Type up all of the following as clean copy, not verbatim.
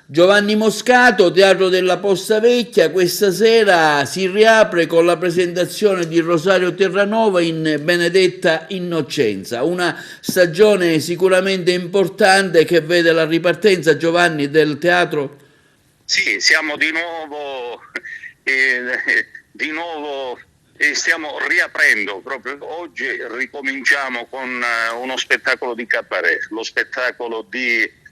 Giovanni Moscato, Teatro della Posta Vecchia, questa sera si riapre con la presentazione di Rosario Terranova in Benedetta Innocenza, una stagione sicuramente importante che vede la ripartenza, Giovanni, del teatro. Sì, siamo di nuovo stiamo riaprendo, proprio oggi ricominciamo con uno spettacolo di cabaret, lo spettacolo di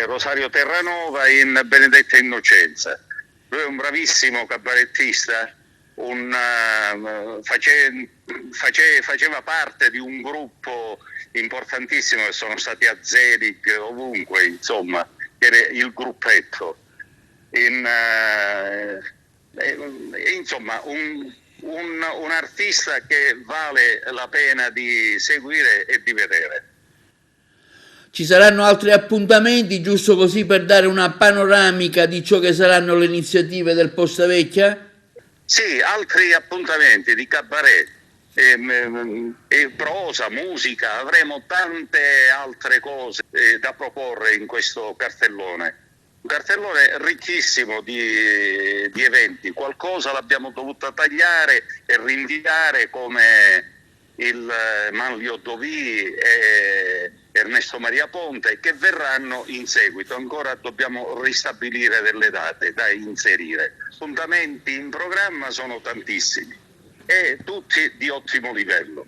Rosario Terranova in Benedetta Innocenza. Lui è un bravissimo cabarettista, faceva parte di un gruppo importantissimo che sono stati a Zelig ovunque, insomma, che era il gruppetto. Insomma, un artista che vale la pena di seguire e di vedere. Ci saranno altri appuntamenti, giusto così per dare una panoramica di ciò che saranno le iniziative del Posta Vecchia? Sì, altri appuntamenti di cabaret, prosa, musica, avremo tante altre cose da proporre in questo cartellone. Un cartellone ricchissimo di eventi, qualcosa l'abbiamo dovuta tagliare e rinviare come il Manlio Dovì e Ernesto Maria Ponte, che verranno in seguito. Ancora dobbiamo ristabilire delle date da inserire. Appuntamenti in programma sono tantissimi e tutti di ottimo livello.